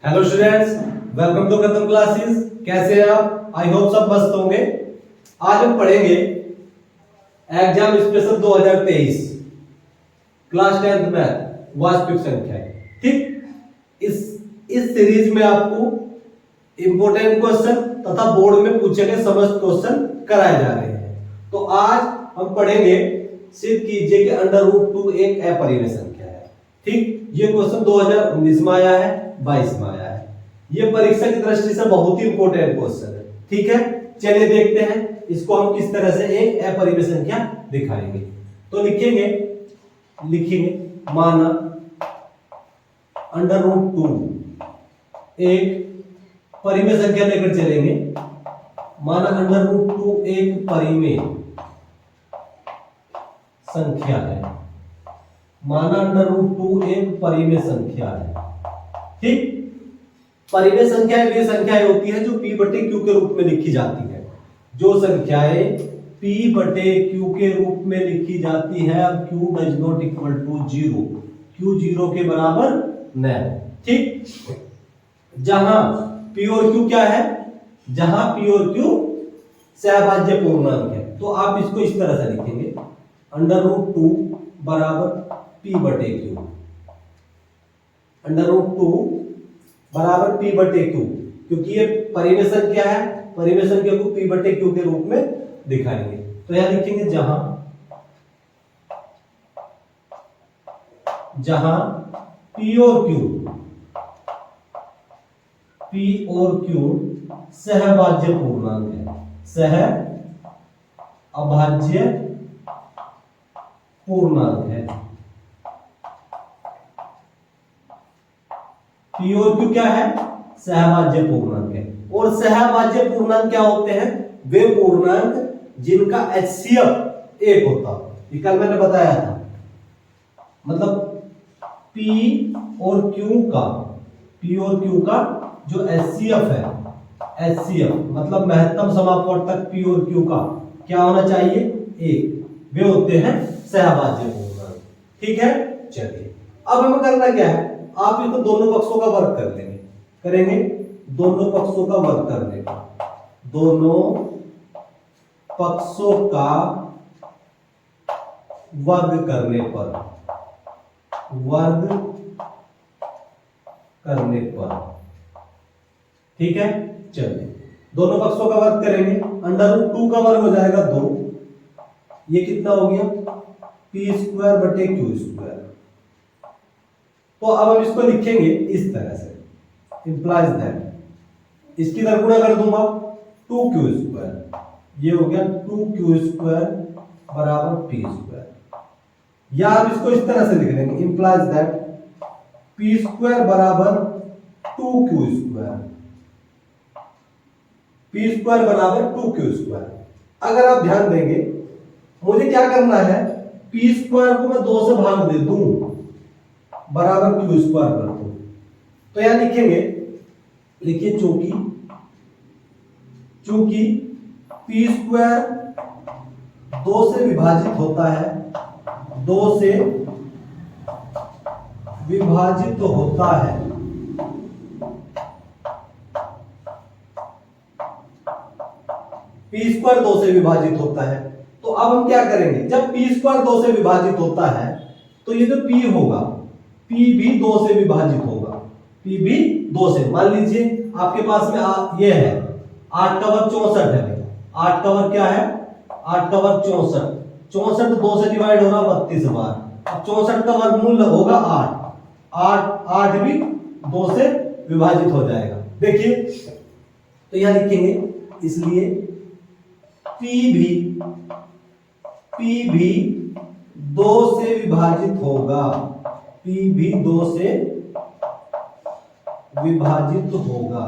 Hello students, welcome to Kadam classes. कैसे हैं आप? आई होप सब मस्त होंगे। आज हम पढ़ेंगे exam special 2023 class 10th math वास्तविक संख्या। ठीक, इस सीरीज में आपको इंपॉर्टेंट क्वेश्चन तथा बोर्ड में पूछे गए समस्त क्वेश्चन कराए जा रहे हैं। तो आज हम पढ़ेंगे, सिद्ध कीजिए कि √2 एक अपरिमेय संख्या है। ठीक, ये क्वेश्चन 2019 में आया है, 22 में आया है। ये परीक्षा की दृष्टि से बहुत ही इंपॉर्टेंट क्वेश्चन है। ठीक है, चलिए देखते हैं इसको हम किस तरह से एक अपरिमेय संख्या दिखाएंगे। तो लिखेंगे माना √2 एक परिमेय संख्या लेकर चलेंगे। माना √2 एक परिमेय संख्या है। माना √2 एक परिमेय संख्या है। ठीक, परिमेय संख्याएं वे संख्याएं होती है जो p बटे q के रूप में लिखी जाती है। जो संख्याएं p बटे q के रूप में लिखी जाती है, अब q does not equal to 0, q 0 के बराबर न हो। ठीक, जहां p और q क्या है, जहां p और q सहभाज्य पूर्णांक है, तो आप इसको इस तरह से लिखेंगे √2 बराबर p बटे q। √2 बराबर p बटे q, क्योंकि ये परिमेय संख्या है, परिमेय संख्या को p बटे q के रूप में दिखाएंगे। तो यहां लिखेंगे जहां p और q सहभाज्य पूर्णांक है, सहअभाज्य पूर्णांक है। p और q क्या है, सहभाज्य पूर्णांक है। और सहभाज्य पूर्णांक क्या होते हैं, वे पूर्णांक जिनका HCF 1 होता है। ये कल मैंने बताया था। मतलब p और q का जो HCF है, HCF मतलब महत्तम समापवर्तक p और q का क्या होना चाहिए, 1। वे होते हैं सहभाज्य पूर्णांक। ठीक है, चलिए अब हमें करना क्या है, आप ये तो दोनों पक्षों का वर्ग कर लेंगे, करेंगे दोनों पक्षों का वर्ग करने का, दोनों पक्षों का वर्ग करने पर ठीक है। चलिए दोनों पक्षों का वर्ग करेंगे, √2 का वर्ग हो जाएगा 2, ये कितना हो गया p² बटे q²। तो अब हम इसको लिखेंगे इस तरह से, इंप्लाइज दैट, इसकी तरफ गुणा कर दूंगा 2q², ये हो गया 2q² बराबर p²। या आप इसको इस तरह से लिख लेंगे, इंप्लाइज दैट p² बराबर 2q², p² बराबर 2q²। अगर आप ध्यान देंगे, मुझे क्या करना है, p² को मैं 2 से भाग दे दूं, बराबर q² कर दो। तो यहां लिखिए चूंकि p² 2 से विभाजित होता है, 2 से विभाजित होता है, p² 2 से विभाजित होता है। तो अब हम क्या करेंगे, जब p² 2 से विभाजित होता है तो ये जो p होगा, p भी 2 से विभाजित होगा, p भी 2 से। मान लीजिए आपके पास में ये है 8 का वर्ग 64 है। 8 का वर्ग क्या है, 8 का वर्ग 64, 64 2 से डिवाइड हो रहा 32 बार। अब 64 का वर्गमूल होगा 8 भी 2 से विभाजित हो जाएगा। देखिए तो यहां लिखेंगे, इसलिए p भी 2 से विभाजित होगा, p भी 2 से विभाजित होगा।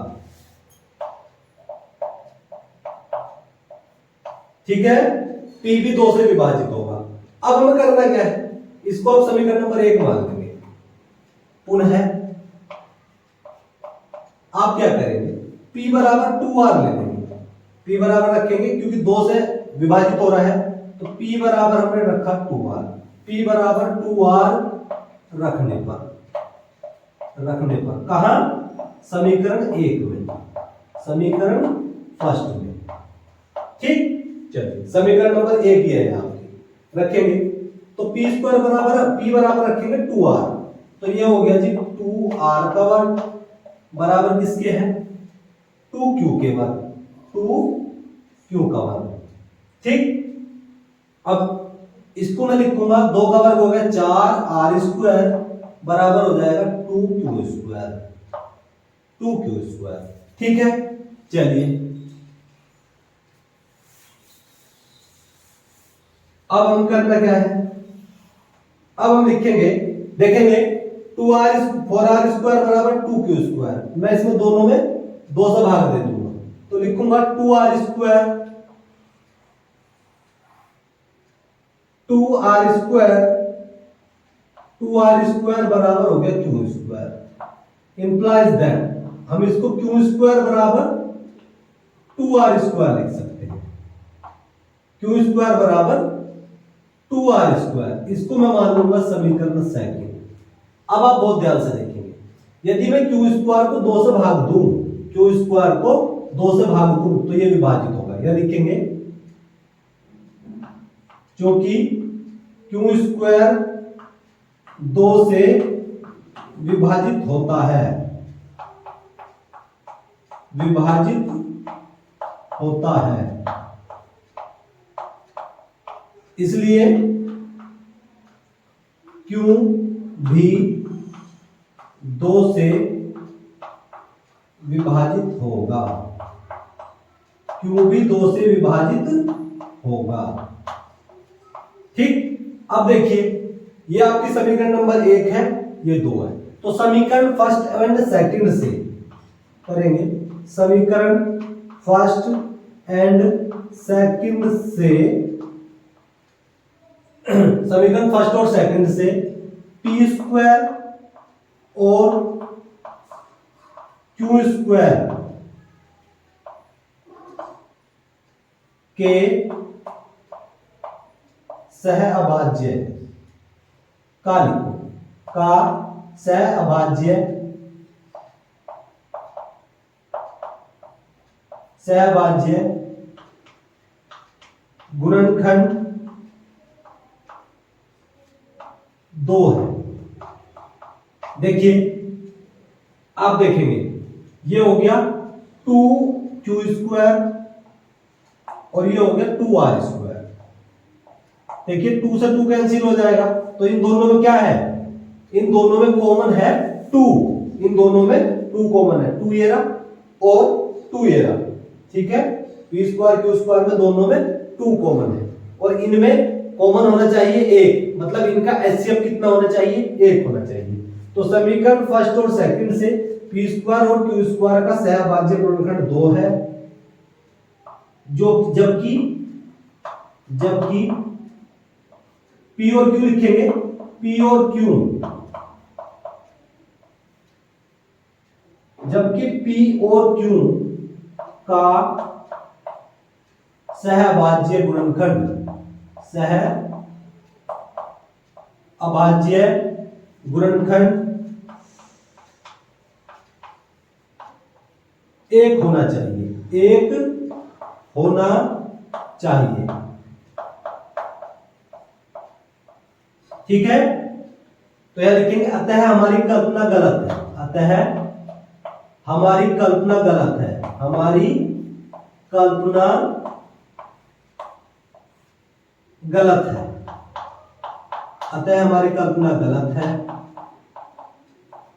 ठीक है, p भी 2 से विभाजित होगा। अब हमें करना क्या है, इसको आप समीकरण नंबर 1 मान लेंगे। पुनः आप क्या करेंगे, p बराबर 2r ले लेंगे, p बराबर रखेंगे क्योंकि 2 से विभाजित हो रहा है, तो p बराबर हमने रखा 2r, p बराबर 2r रखने पर कहां, समीकरण 1 में, समीकरण फर्स्ट में। ठीक, चलिए समीकरण नंबर 1 ये है आपकी, रखेंगे तो पी स्क्वायर बराबर, पी बराबर रखेंगे 2r, तो ये हो गया जी 2r का वर्ग बराबर किसके है, 2q के वर्ग, 2q का वर्ग। ठीक, अब इसको मैं लिखूंगा 2 का वर्ग हो गया 4r स्क्वायर बराबर हो जाएगा 2q स्क्वायर, 2q स्क्वायर। ठीक है, चलिए अब हम करना क्या है, अब हम लिखेंगे, देखेंगे 4r स्क्वायर बराबर 2q स्क्वायर, मैं इसमें दोनों में 2 से भाग दे दूंगा, तो लिखूंगा 2r स्क्वायर, 2r स्क्वायर बराबर हो गया q स्क्वायर, इंप्लाइज दैट हम इसको q स्क्वायर बराबर 2r स्क्वायर लिख सकते हैं, q स्क्वायर बराबर 2r स्क्वायर, इसको मैं मान लूंगा समीकरण सेकंड। अब आप बहुत ध्यान से देखेंगे, यदि मैं q स्क्वायर को 2 से भाग दूं, q स्क्वायर को 2 से भाग दूं तो ये विभाजित होगा, यह लिखेंगे क्योंकि q स्क्वायर 2 से विभाजित होता है, विभाजित होता है, इसलिए q भी 2 से विभाजित होगा, q भी 2 से विभाजित होगा। ठीक, अब देखिए ये आपकी समीकरण नंबर 1 है, ये 2 है, तो समीकरण फर्स्ट एंड सेकंड से करेंगे, समीकरण फर्स्ट एंड सेकंड से, समीकरण फर्स्ट और सेकंड से पी स्क्वायर और क्यू स्क्वायर के सह अभाज्य का लिखो, का सह अभाज्य, सहभाज्य गुणनखंड 2 है। देखिए आप देखेंगे ये हो गया 2q स्क्वायर और ये हो गया 2r स्क्वायर। देखिए 2 से 2 कैंसिल हो जाएगा, तो इन दोनों में क्या है, इन दोनों में कॉमन है 2, इन दोनों में 2 कॉमन है, 2 ये रहा और 2 ये रहा। ठीक है, p स्क्वायर q स्क्वायर में दोनों में 2 कॉमन है और इनमें कॉमन होना चाहिए 1, मतलब इनका एचसीएफ कितना होना चाहिए, 1 होना चाहिए। तो समीकरण फर्स्ट और सेकंड से p स्क्वायर और q स्क्वायर का सहभाज्य गुणनखंड 2 है, जो जबकि p और q लिखेंगे, p और q, जबकि p और q का सहभाज्य गुणनखंड, सह अभाज्य गुणनखंड 1 होना चाहिए, 1 होना चाहिए। ठीक है, तो यह लिखेंगे अतः हमारी कल्पना गलत है, अतः हमारी कल्पना गलत है, हमारी कल्पना गलत है, अतः हमारी कल्पना गलत है,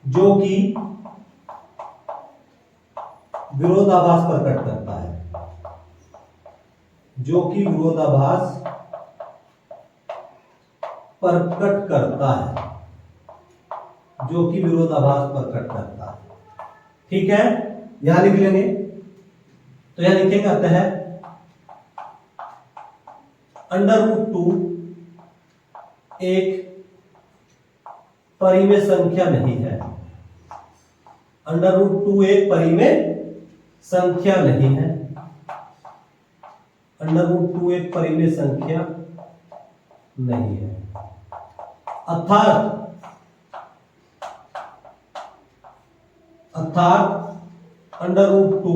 जो कि विरोधाभास प्रकट करता है, जो कि विरोधाभास प्रकट करता है, जो कि विरोधाभास प्रकट करता है। ठीक है, यहां लिख लेंगे, तो यहां लिखेंगे अतः √2 एक परिमेय संख्या नहीं है, √2 एक परिमेय संख्या नहीं है, √2 एक परिमेय संख्या नहीं है, अर्थात अंडर रूट 2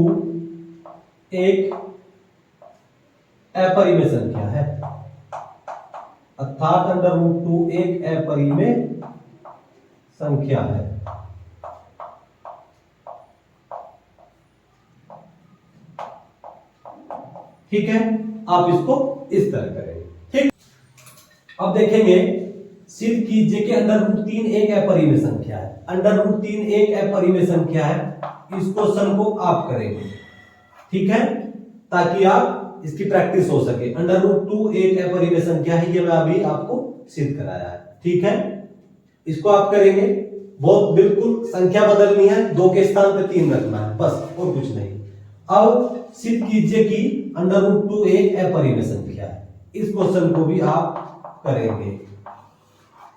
एक अपरिमेय संख्या है, अर्थात अंडर रूट 2 एक अपरिमेय संख्या है। ठीक है, आप इसको इस तरह करेंगे। ठीक, अब देखेंगे, सिद्ध कीजिए कि अंडर रूट 3 एक अपरिमेय संख्या है। अंडर रूट 3 एक अपरिमेय संख्या है, इस क्वेश्चन को आप करेंगे। ठीक है, ताकि आप इसकी प्रैक्टिस हो सके। अंडर रूट 2 एक अपरिमेय संख्या है, ये मैं अभी आपको सिद्ध कराया है। ठीक है, इसको आप करेंगे। बहुत बिल्कुल संख्या बदलनी है, 2 के स्थान पे 3 रखना है, बस, और कुछ नहीं। अब सिद्ध कीजिए कि अंडर रूट 2 एक अपरिमेय संख्या है। इस क्वेश्चन को भी आप करेंगे।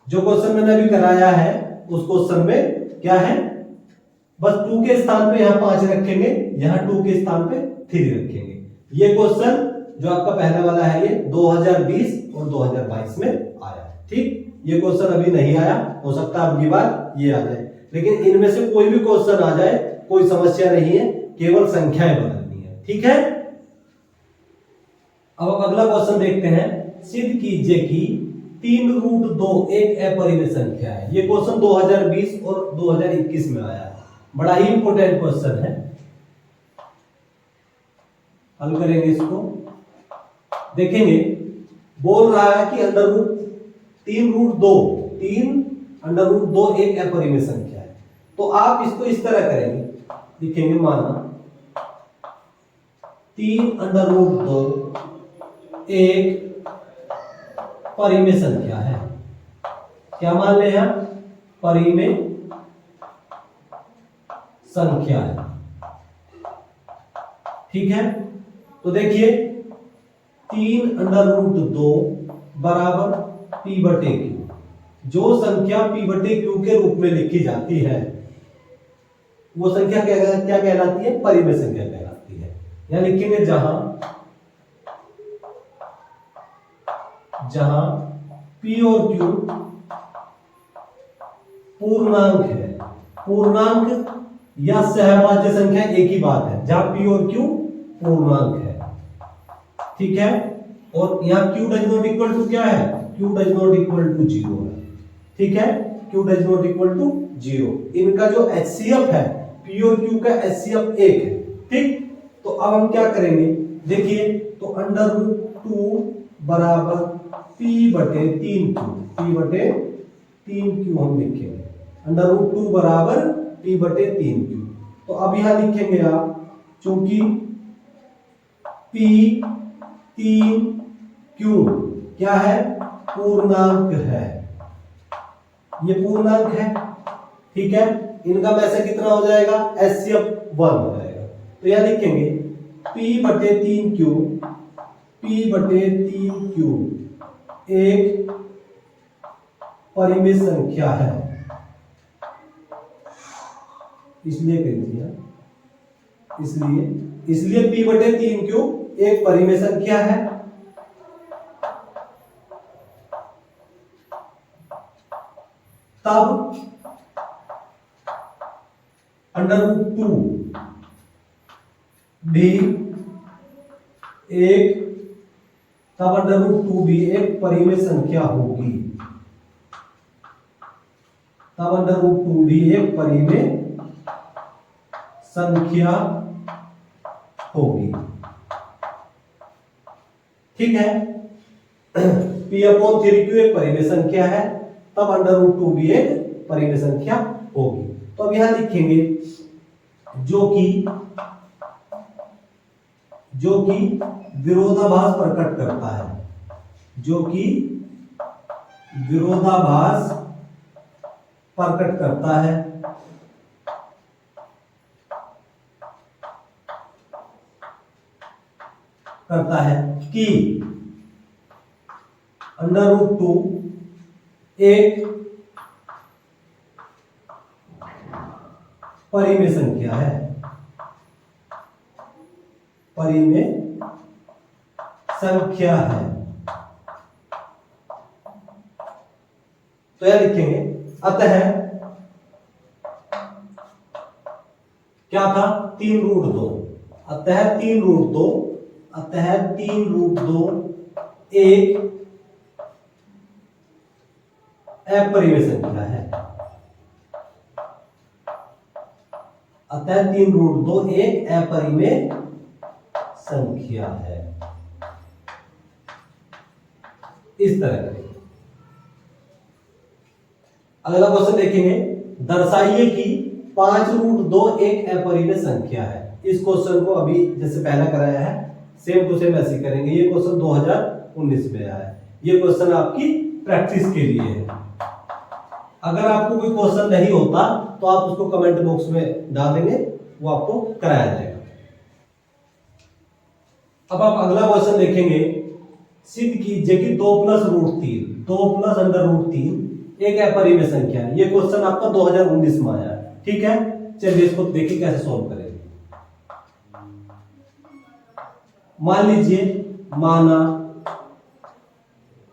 जो क्वेश्चन मैंने अभी कराया है उस क्वेश्चन में क्या है, बस 2 के स्थान पे यहां 5 रखेंगे, यहां 2 के स्थान पे 3 रखेंगे। ये क्वेश्चन जो आपका पहले वाला है, ये 2020 और 2022 में आया है। ठीक, ये क्वेश्चन अभी नहीं आया, हो सकता है अगली बार ये आ जाए, लेकिन इनमें से कोई भी क्वेश्चन आ जाए कोई समस्या नहीं है, केवल संख्याएं बदलनी है। ठीक है, अब अगला क्वेश्चन देखते हैं। सिद्ध कीजिए कि 3 रूट 2 एक अपरिमेय संख्या है। ये क्वेश्चन 2020 और 2021 में आया है, बड़ा ही इंपॉर्टेंट क्वेश्चन है। हल करेंगे इसको, देखेंगे। बोल रहा है कि under root 3 root 2 3 under root 2 एक अपरिमेय संख्या है। तो आप इसको इस तरह करेंगे, लिखेंगे, माना 3 अंडर रूट 2 एक परिमेय संख्या है। क्या मान ले हम, परिमेय संख्या है। ठीक है, तो देखिए 3 अंडर रूट 2 बराबर p बटे क्यू। जो संख्या p बटे क्यू के रूप में लिखी जाती है वो संख्या क्या कहलाती है, परिमेय संख्या कहलाती है। यहां लिखेंगे जहां p और q पूर्णांक है, पूर्णांक या सहभाज्य संख्या एक ही बात है, जहां p और q पूर्णांक है। ठीक है, और यहां q does not equal to क्या है, q does not equal to 0 है। ठीक है, q does not equal to 0। इनका जो HCF है, p और q का HCF 1 है। ठीक, तो अब हम क्या करेंगे, देखिए, तो अंडर रूट 2 बराबर p बटे 3q, p बटे 3q हम लिखेंगे। अंडर रूट 2 बराबर p बटे 3q। तो अब यहां लिखेंगे आप, चूंकि p 3q क्या है, पूर्णांक है, ये पूर्णांक है। ठीक है, इनका में से कितना हो जाएगा, HCF 1 हो जाएगा। तो यहां लिखेंगे p बटे 3q, p बटे 3q एक परिमेय संख्या है, इसलिए कह दिया, इसलिए p बटे 3q एक परिमेय संख्या है। तब अंडर रूट 2 भी एक, तब अंडर रूट 2 भी एक परिमेय संख्या होगी, तब अंडर रूट 2 भी एक परिमेय संख्या होगी। ठीक है, p अपॉन 3q एक परिमेय संख्या है, तब अंडर रूट 2 भी एक परिमेय संख्या होगी। तो अब यहां लिखेंगे जो कि विरोधाभास प्रकट करता है, जो कि विरोधाभास प्रकट करता है, कि अंडर रूट 2 एक परिमेय संख्या है, परिमेय संख्या है। तो यह लिखेंगे, अतः क्या था 3√2, अतः 3√2, अतः 3√2 एक अपरिमेय संख्या है, अतः 3√2 एक अपरिमेय संख्या है। इस तरह करेंगे। अगला क्वेश्चन देखेंगे, दर्शाइए कि 5√2 एक अपरिमेय संख्या है। इस क्वेश्चन को अभी जैसे पहला कराया है सेम टू सेम ऐसे करेंगे। ये क्वेश्चन 2019 में आया है, ये क्वेश्चन आपकी प्रैक्टिस के लिए है। अगर आपको कोई क्वेश्चन नहीं होता तो आप उसको कमेंट बॉक्स में डाल देंगे, वो आपको कराया जाएगा। अब आप अगला क्वेश्चन देखेंगे, सिद्ध कीजिए कि 2 + √3, 2 + √3 एक अपरिमेय संख्या है। ये क्वेश्चन आपका 2019 में आया है, ठीक है। चलिए इसको देखिए कैसे सॉल्व करेंगे। मान लीजिए, माना,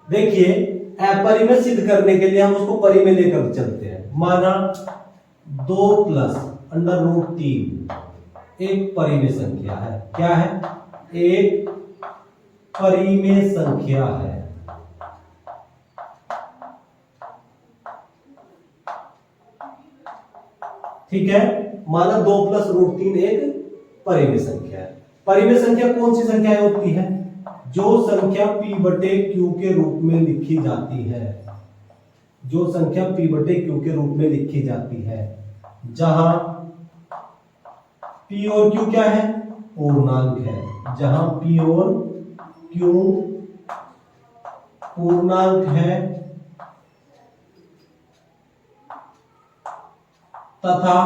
देखिए अपरिमेय सिद्ध करने के लिए हम उसको परिमेय लेकर चलते हैं। माना 2 + √3 एक परिमेय संख्या है। क्या है? एक परिमेय संख्या है। ठीक है, माना 2 + √3 एक परिमेय संख्या है। परिमेय संख्या कौन सी संख्या होती है? जो संख्या p/q के रूप में लिखी जाती है, जो संख्या p/q के रूप में लिखी जाती है, जहां p और q क्या है? पूर्णांक है। जहां p और q पूर्णांक है तथा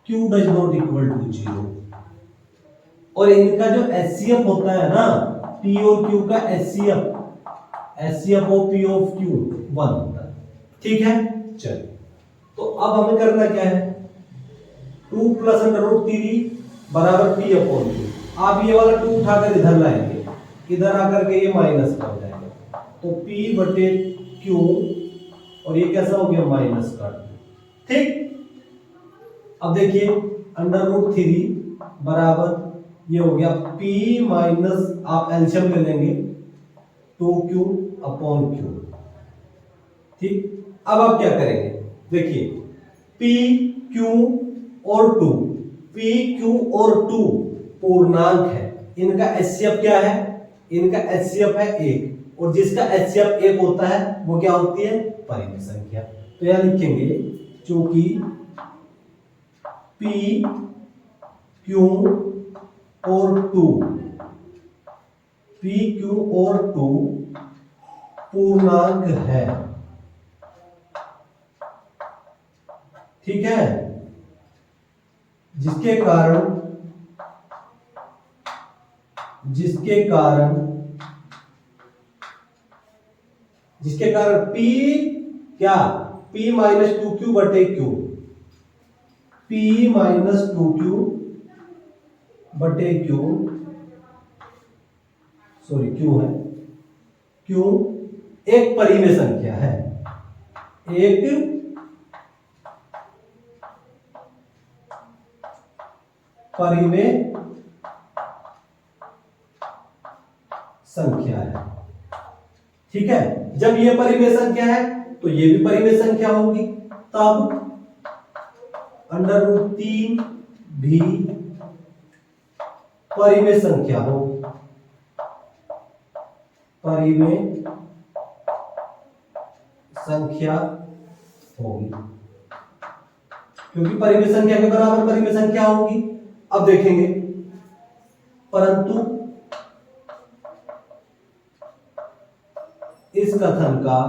q does not equal to 0। और इनका जो HCF होता है ना, p और q का HCF of p of q 1 होता है। ठीक है, चलिए तो अब हमें करना क्या है? 2 + √3 बराबर p/q। आप ये वाला 2 उठाकर इधर लाएंगे, इधर आकर के ये माइनस का हो जाएगा, तो p/q और ये कैसा हो गया? माइनस का। ठीक, अब देखिए √3 बराबर ये हो गया p माइनस, आप एलसीएम ले लेंगे 2q/q। ठीक, अब आप क्या करेंगे? देखिए p, q और 2, p, q और 2 पूर्णांक है। इनका HCF क्या है? इनका HCF है 1, और जिसका HCF 1 होता है वो क्या होती है? परिमेय संख्या। तो यहां लिखेंगे चूंकि p, q और 2, p, q और 2 पूर्णांक है। ठीक है, जिसके कारण p क्या? p minus 2q/q, p minus 2q/q, sorry q है, q एक परिमेय संख्या है, एक परिमेय संख्या है। ठीक है, जब ये परिमेय संख्या है तो ये भी परिमेय संख्या होगी, तब √3 भी परिमेय संख्या हो, परिमेय संख्या होगी, क्योंकि परिमेय संख्या के बराबर परिमेय संख्या होगी। अब देखेंगे, परंतु इस कथन का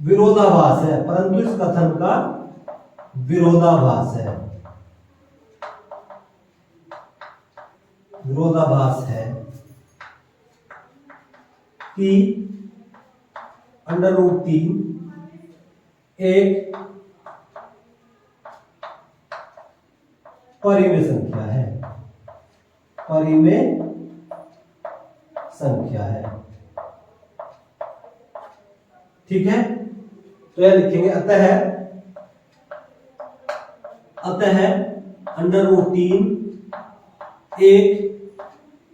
विरोधाभास है, परंतु इस कथन का विरोधाभास है, विरोधाभास है कि √3 एक परिमेय संख्या है, परिमेय संख्या है। ठीक है, तो यह लिखेंगे, अतः अतः अंडर रूट 3 एक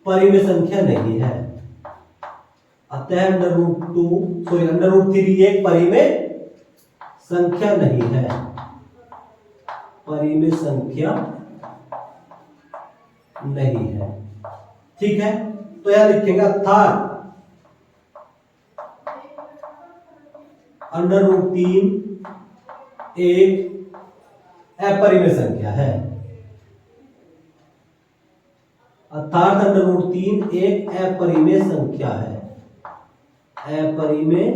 परिमेय संख्या नहीं है। अतः अंडर रूट 3 एक परिमेय संख्या नहीं है। परिमेय संख्या नहीं है। ठीक है, तो यहां लिखेगा अर्थात अंडर रूट 3 एक अपरिमेय संख्या है। अर्थात अंडर रूट 3 एक अपरिमेय संख्या है। अपरिमेय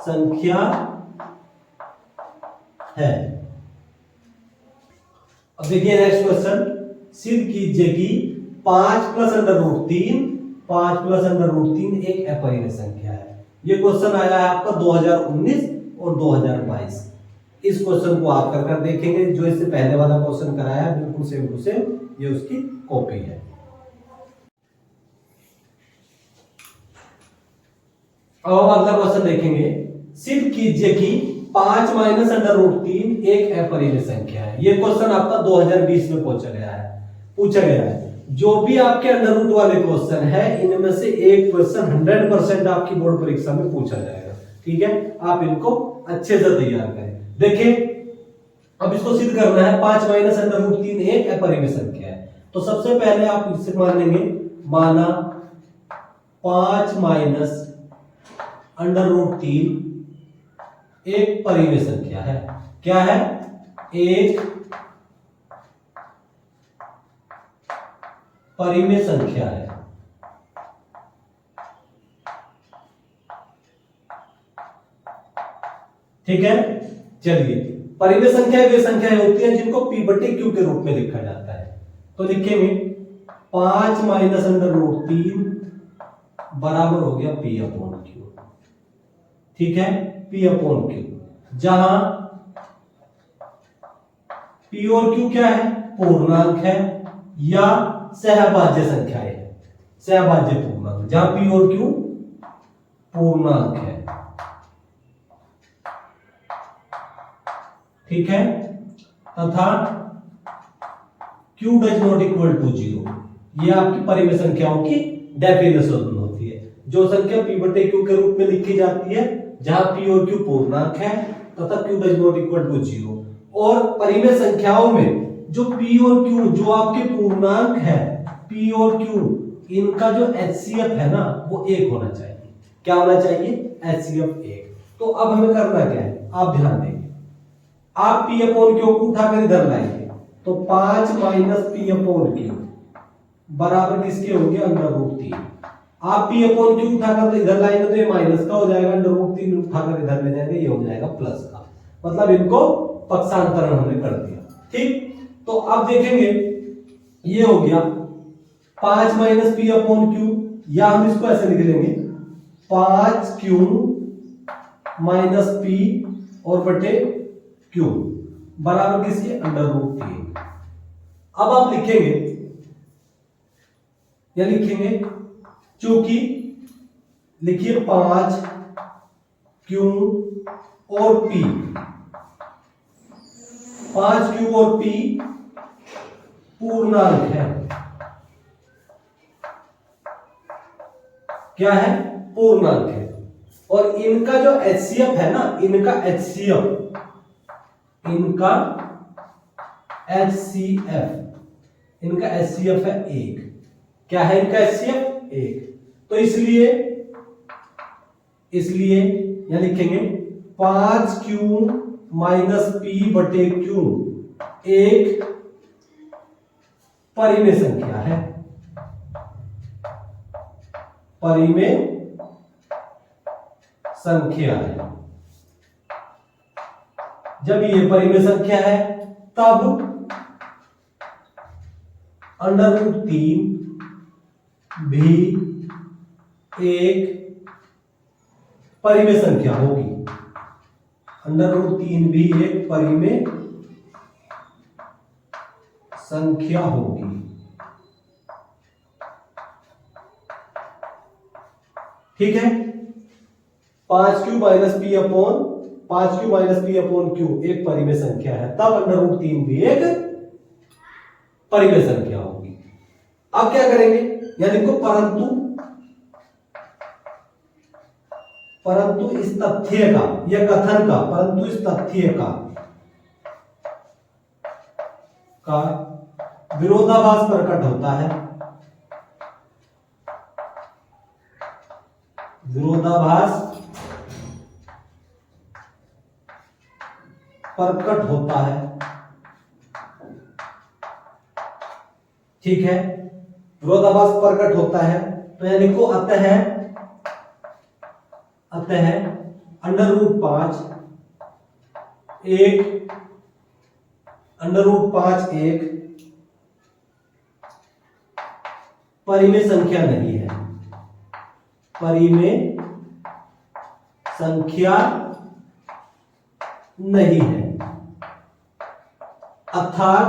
संख्या है। अब देखिए नेक्स्ट क्वेश्चन, सिद्ध कीजिए कि 5 प्लस अंडर रूट 3 एक अपरिमेय संख्या है। ये क्वेश्चन आया है आपका 2019 और 2022। इस क्वेश्चन को आप कर देखेंगे। जो इससे पहले वाला क्वेश्चन कराया है बिल्कुल सेम टू सेम, ये उसकी कॉपी है। अब अगला क्वेश्चन देखेंगे, सिद्ध कीजिए कि 5 माइनस अंडर रूट 3 एक अपरिमेय संख्या है। ये क्वेश्चन आपका 2020 में पूछा गया है। जो भी आपके अंडर रूट वाले क्वेश्चन है, इनमें से एक क्वेश्चन 100% आपकी बोर्ड परीक्षा में पूछा जाएगा। ठीक है, आप इनको अच्छे से तैयार करें। देखिए, अब इसको सिद्ध करना है 5 माइनस अंडर रूट 3 एक अपरिमेय संख्या है। तो सबसे पहले आप इससे मान लेंगे, माना 5 माइनस अंडर रूट 3 एक परिमेय संख्या है। क्या है? एक परिमेय संख्या है। ठीक है, चलिए, परिमेय संख्या वे संख्याएं होती हैं जिनको p बटे q के रूप में लिखा जाता है। तो लिखेंगे 5 माइनस अंडर रूट 3 बराबर हो गया p अपॉन q। ठीक है, p अपॉन q, जहां p और q क्या है? पूर्णांक है या सहभाज्य संख्याएं है, सहभाज्य पूर्णांक, जहां p और q पूर्णांक है। ठीक है, तथा q does not equal to 0। ये आपकी परिमेय संख्याओं की डेफिनेशन होती है। जो संख्या p बटे q के रूप में लिखी जाती है, जहां p और q पूर्णांक है तथा q does not equal to 0। और परिमेय संख्याओं में जो p और q जो आपके पूर्णांक है, p और q, इनका जो HCF है ना, वो 1 होना चाहिए। क्या होना चाहिए? HCF 1। तो अब हमें करना क्या है, आप ध्यान देंगे। आप p अपॉन q को उठाकर इधर लाएंगे, तो 5 माइनस p अपॉन q बराबर किसके होंगे? Under root 3। आप p अपॉन q उठाकर इधर लाएंगे तो ये माइनस का हो जाएगा, अंडर रूट 3 उठाकर इधर ले जाएंगे, ये हो जाएगा प्लस का। मतलब इनको पक्षांतरण हमने कर दिया। ठीक, तो अब देखेंगे, ये हो गया 5 माइनस p अपॉन q, या हम इसको ऐसे लिख लेंगे 5q माइनस p और बटे q बराबर किसके? Under root 3। अब आप लिखेंगे, या लिखेंगे, चूंकि लिखिए 5q और p, 5q और p पूर्णांक है। क्या है? पूर्णांक है। और इनका जो HCF है ना, इनका HCF है 1। क्या है इनका HCF? 1। तो इसलिए यहां लिखेंगे 5q माइनस p बटे q एक परिमेय संख्या है। परिमेय संख्या है। जब ये परिमेय संख्या है, तब अंडर रूट 3 भी एक परिमेय संख्या होगी। अंडर रूट 3 भी एक परिमेय संख्या होगी। ठीक है, 5q minus p upon 5q minus P upon Q एक परिमेय संख्या है, तब अंडर रूट 3 भी एक परिमेय संख्या होगी। अब क्या करेंगे, यानी को परंतु इस तथ्य का, यह कथन का, परंतु इस तथ्य का विरोधाभास प्रकट होता है, विरोधाभास प्रकट होता है, ठीक है, विरोधाभास प्रकट होता है, तो यानी को अतः अंडर रूट 5 एक परिमेय संख्या नहीं है, परिमेय संख्या नहीं है, अर्थात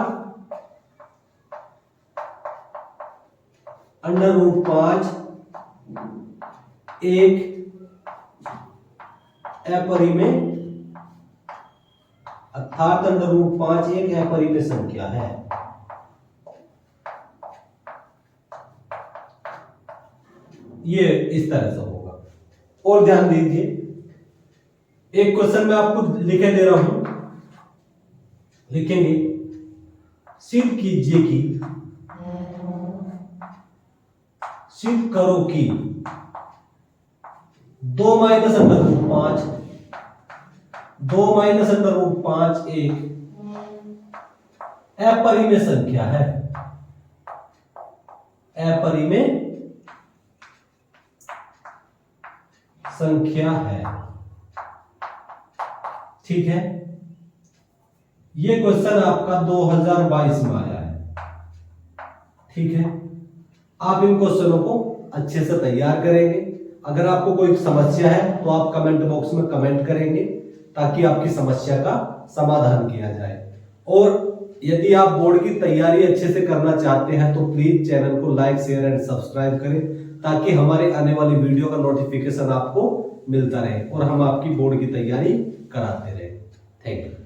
अंडर रूट 5 एक अपरिमेय, अर्थात अंडर रूट 5 एक अपरिमेय संख्या है। ये इस तरह से होगा। और ध्यान दीजिए, एक क्वेश्चन मैं आपको लिखे दे रहा हूं, लिखेंगे, सिद्ध कीजिए कि, सिद्ध करो कि 2 माइनस अंडर रूट 5 एक अपरिमेय संख्या है, अपरिमेय संख्या है, ठीक है। ये क्वेश्चन आपका 2022 में आया है, ठीक है। आप इन क्वेश्चनों को अच्छे से तैयार करेंगे। अगर आपको कोई समस्या है तो आप कमेंट बॉक्स में कमेंट करेंगे, ताकि आपकी समस्या का समाधान किया जाए। और यदि आप बोर्ड की तैयारी अच्छे से करना चाहते हैं तो प्लीज चैनल को लाइक, शेयर एंड सब्सक्राइब करें, ताकि हमारे आने वाली वीडियो का नोटिफिकेशन आपको मिलता रहे और हम आपकी बोर्ड की तैयारी कराते रहे। Thank you.